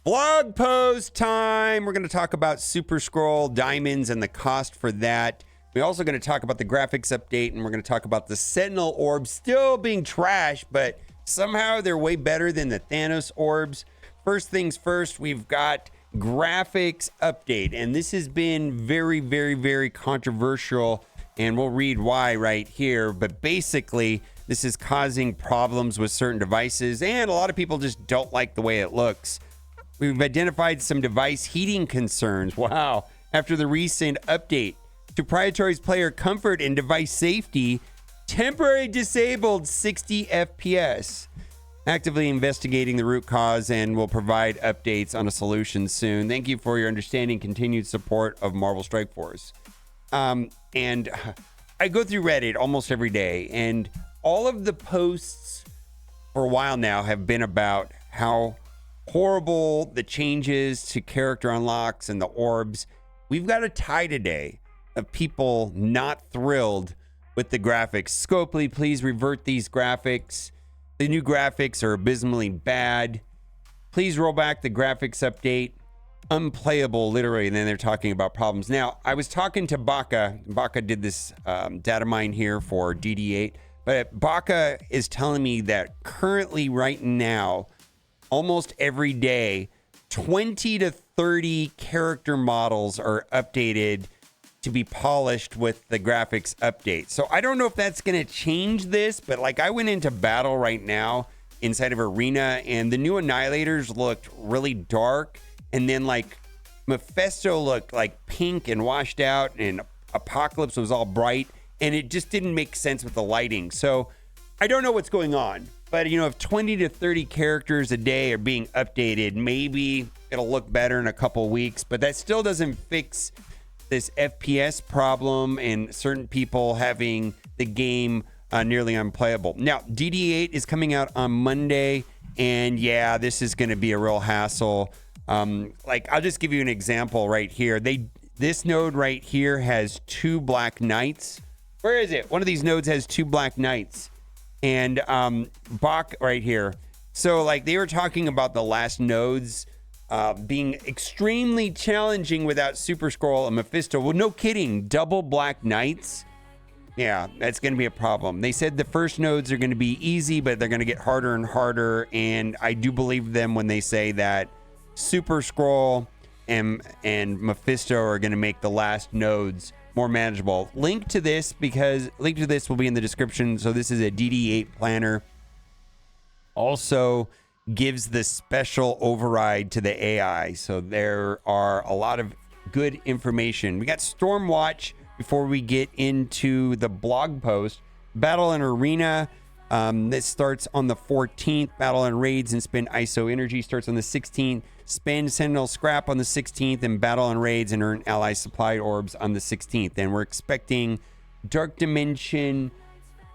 Blog post time. We're going to talk about Super Scroll diamonds and the cost for that. We're also going to talk about the graphics update, and we're going to talk about the Sentinel orbs still being trash, but somehow they're way better than the Thanos orbs. First things first, we've got graphics update, and this has been very, very, very controversial, and we'll read why right here. But basically, this is causing problems with certain devices, and a lot of people just don't like the way it looks. We've identified some device heating concerns. Wow. After the recent update to Proprietary's player comfort and device safety, temporarily disabled 60 FPS. Actively investigating the root cause and will provide updates on a solution soon. Thank you for your understanding, continued support of Marvel Strike Force. And I go through Reddit almost every day, and all of the posts for a while now have been about how horrible the changes to character unlocks and the orbs. We've got a tie today of people not thrilled with the graphics. Scopely, please revert these graphics. The new graphics are abysmally bad. Please roll back the graphics update. Unplayable, literally. And then they're talking about problems. Now, I was talking to Baka. Baka did this data mine here for DD8. But Baka is telling me that currently, right now, almost every day, 20 to 30 character models are updated to be polished with the graphics update. So I don't know if that's going to change this, but like I went into battle right now inside of Arena, and the new Annihilators looked really dark. And then like Mephisto looked like pink and washed out, and Apocalypse was all bright, and it just didn't make sense with the lighting. So I don't know what's going on. But, you know, if 20 to 30 characters a day are being updated, maybe it'll look better in a couple weeks. But that still doesn't fix this FPS problem and certain people having the game nearly unplayable. Now, DD8 is coming out on Monday. And, yeah, this is going to be a real hassle. Like, I'll just give you an example right here. This node right here has 2 Black Knights. Where is it? One of these nodes has 2 Black Knights. And Bach right here. So like they were talking about the last nodes being extremely challenging without Super Scroll and Mephisto. Well, no kidding. Double Black Knights. Yeah, that's going to be a problem. They said the first nodes are going to be easy, but they're going to get harder and harder. And I do believe them when they say that Super Scroll and Mephisto are going to make the last nodes more manageable. Link to this will be in the description. So this is a DD8 planner. Also gives the special override to the AI. So there are a lot of good information. We got Stormwatch before we get into the blog post. Battle and Arena. This starts on the 14th. Battle and Raids and Spend ISO Energy starts on the 16th. Spend Sentinel Scrap on the 16th, and Battle and Raids and earn Ally Supplied Orbs on the 16th. And we're expecting Dark Dimension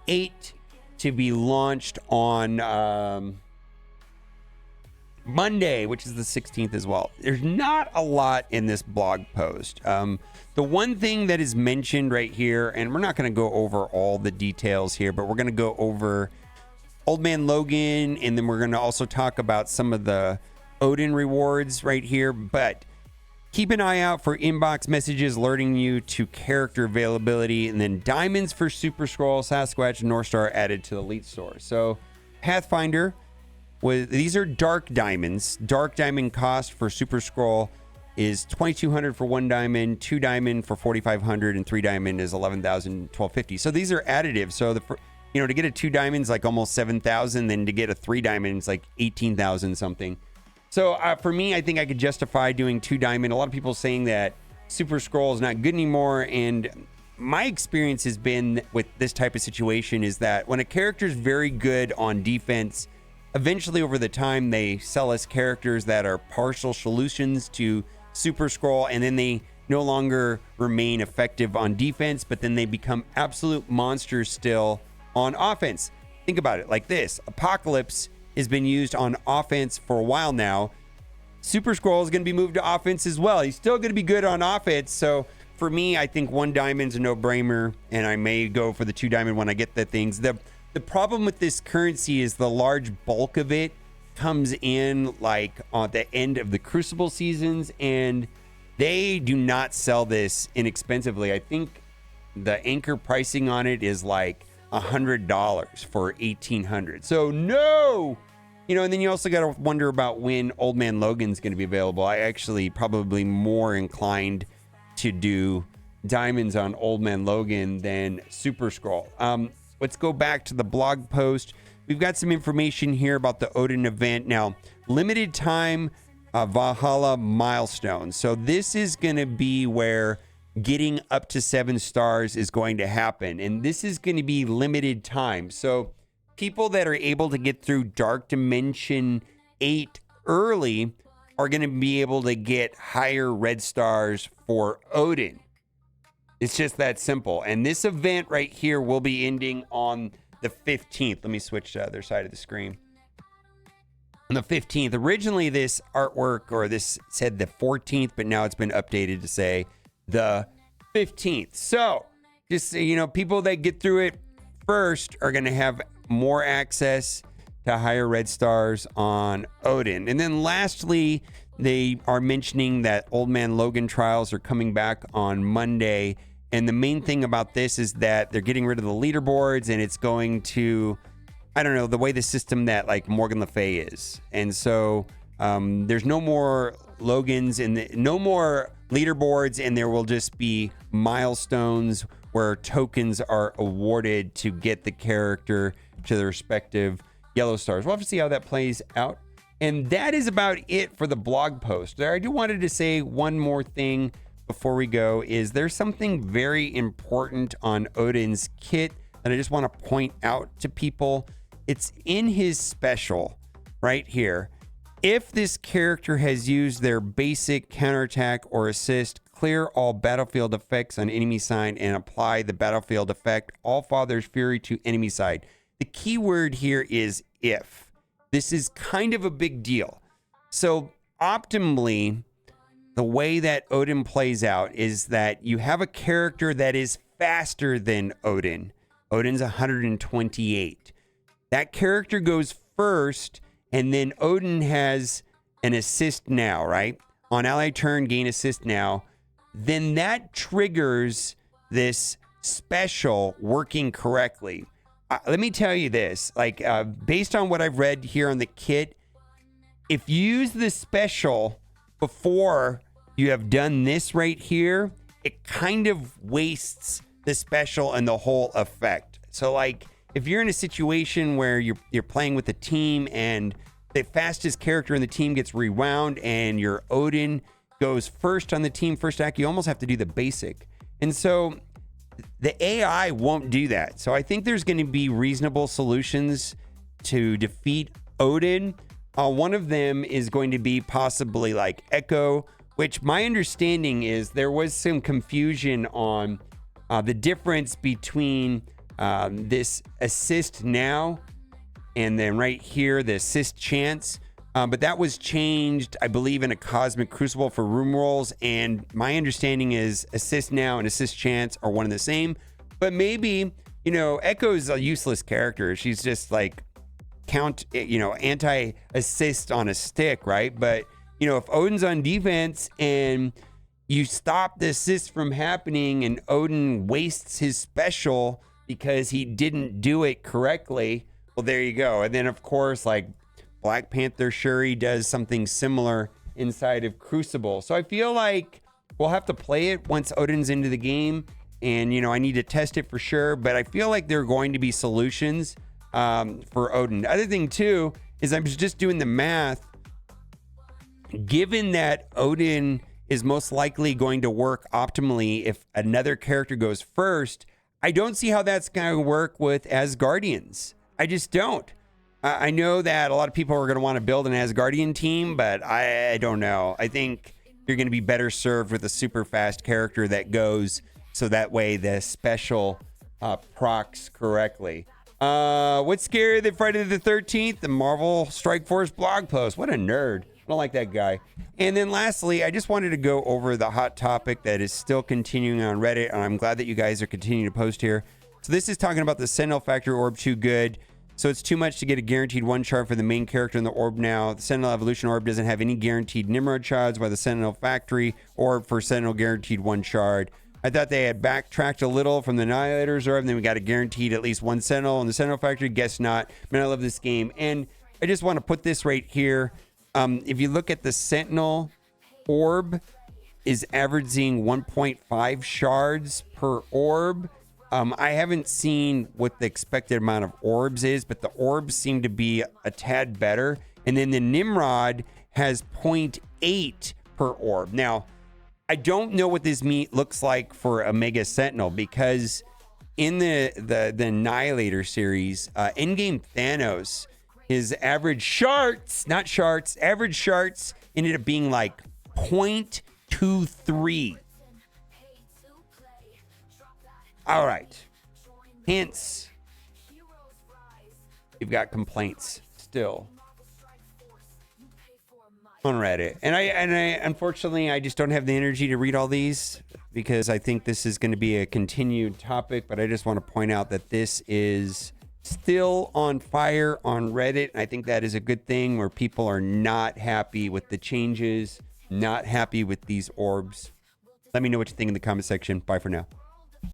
8 to be launched on Monday, which is the 16th as well. There's not a lot in this blog post. The one thing that is mentioned right here, and we're not going to go over all the details here, but we're going to go over Old Man Logan, and then we're going to also talk about some of the Odin rewards right here. But keep an eye out for inbox messages alerting you to character availability, and then diamonds for Super Scroll, Sasquatch, and North Star added to the Elite Store. So Pathfinder, these are dark diamonds. Dark diamond cost for Super Scroll is 2,200 for 1 diamond, 2 diamond for 4,500, and 3 diamond is 11,1250. So these are additive. So to get a 2 diamonds like almost 7,000, then to get a 3 diamonds like 18,000 something. So for me, I think I could justify doing 2 diamond. A lot of people saying that Super Scroll is not good anymore. And my experience has been with this type of situation is that when a character is very good on defense, eventually over the time, they sell us characters that are partial solutions to Super Scroll, and then they no longer remain effective on defense, but then they become absolute monsters still on offense. Think about it like this. Apocalypse has been used on offense for a while now. Super Scroll is going to be moved to offense as well. He's still going to be good on offense. So for me, I think 1 diamond's a no-brainer, and I may go for the 2 diamond when I get the things. The problem with this currency is the large bulk of it comes in like at the end of the Crucible seasons, and they do not sell this inexpensively. I think the anchor pricing on it is like $100 for 1,800. So no, and then you also got to wonder about when Old Man Logan's going to be available. I actually probably more inclined to do diamonds on Old Man Logan than Super Scroll. Let's go back to the blog post. We've got some information here about the Odin event. Now, limited time Valhalla milestone. So this is going to be where getting up to 7 stars is going to happen. And this is going to be limited time. So people that are able to get through Dark Dimension 8 early are going to be able to get higher red stars for Odin. It's just that simple. And this event right here will be ending on the 15th. Let me switch to the other side of the screen. On the 15th. Originally, this artwork or this said the 14th, but now it's been updated to say the 15th. So just, people that get through it first are going to have more access to higher red stars on Odin. And then lastly, they are mentioning that Old Man Logan trials are coming back on Monday. And the main thing about this is that they're getting rid of the leaderboards, and it's going to, I don't know, the way the system that like Morgan Le Fay is. And so there's no more Logans and no more leaderboards, and there will just be milestones where tokens are awarded to get the character to the respective yellow stars. We'll have to see how that plays out. And that is about it for the blog post. There, I do wanted to say one more thing before we go. Is there's something very important on Odin's kit that I just want to point out to people. It's in his special right here. If this character has used their basic counterattack or assist, clear all battlefield effects on enemy side and apply the battlefield effect All Father's Fury to enemy side. The key word here is if. This is kind of a big deal. So optimally, the way that Odin plays out is that you have a character that is faster than Odin. Odin's 128. That character goes first, and then Odin has an assist now, right? On ally turn, gain assist now. Then that triggers this special working correctly. Let me tell you this, based on what I've read here on the kit, if you use the special before you have done this right here, it kind of wastes the special and the whole effect. So if you're in a situation where you're playing with a team and the fastest character in the team gets rewound and your Odin goes first on the team, first act, you almost have to do the basic. And so the AI won't do that. So I think there's going to be reasonable solutions to defeat Odin. One of them is going to be possibly like Echo, which my understanding is there was some confusion on the difference between this assist now and then right here, the assist chance. But that was changed, I believe, in a Cosmic Crucible for room rolls. And my understanding is assist now and assist chance are one and the same. But maybe, Echo's a useless character. She's just anti-assist on a stick, right? But, if Odin's on defense and you stop the assist from happening and Odin wastes his special because he didn't do it correctly, well, there you go. And then, of course, Black Panther Shuri does something similar inside of Crucible. So I feel like we'll have to play it once Odin's into the game. And, I need to test it for sure. But I feel like there are going to be solutions for Odin. The other thing, too, is I'm just doing the math. Given that Odin is most likely going to work optimally if another character goes first, I don't see how that's going to work with Asgardians. I just don't. I know that a lot of people are going to want to build an Asgardian team, but I don't know. I think you're going to be better served with a super fast character that goes so that way the special procs correctly. What's scarier than Friday the 13th? The Marvel Strike Force blog post. What a nerd. I don't like that guy. And then lastly, I just wanted to go over the hot topic that is still continuing on Reddit, and I'm glad that you guys are continuing to post here. So this is talking about the Sentinel Factory Orb Too Good. So it's too much to get a guaranteed one shard for the main character in the orb now. The Sentinel Evolution Orb doesn't have any guaranteed Nimrod shards, while the Sentinel Factory Orb for Sentinel guaranteed one shard. I thought they had backtracked a little from the Annihilator's Orb, and then we got a guaranteed at least one Sentinel in the Sentinel Factory. Guess not. Man, I love this game. And I just want to put this right here. If you look at the Sentinel Orb, is averaging 1.5 shards per orb. I haven't seen what the expected amount of orbs is, but the orbs seem to be a tad better. And then the Nimrod has 0.8 per orb. Now, I don't know what this meat looks like for a Mega Sentinel, because in the Annihilator series, in-game Thanos, his average shards, not shards, average shards ended up being like 0.23. All right. Hence, you've got complaints still on Reddit. And I unfortunately, I just don't have the energy to read all these, because I think this is going to be a continued topic. But I just want to point out that this is still on fire on Reddit. I think that is a good thing, where people are not happy with the changes, not happy with these orbs. Let me know what you think in the comment section. Bye for now.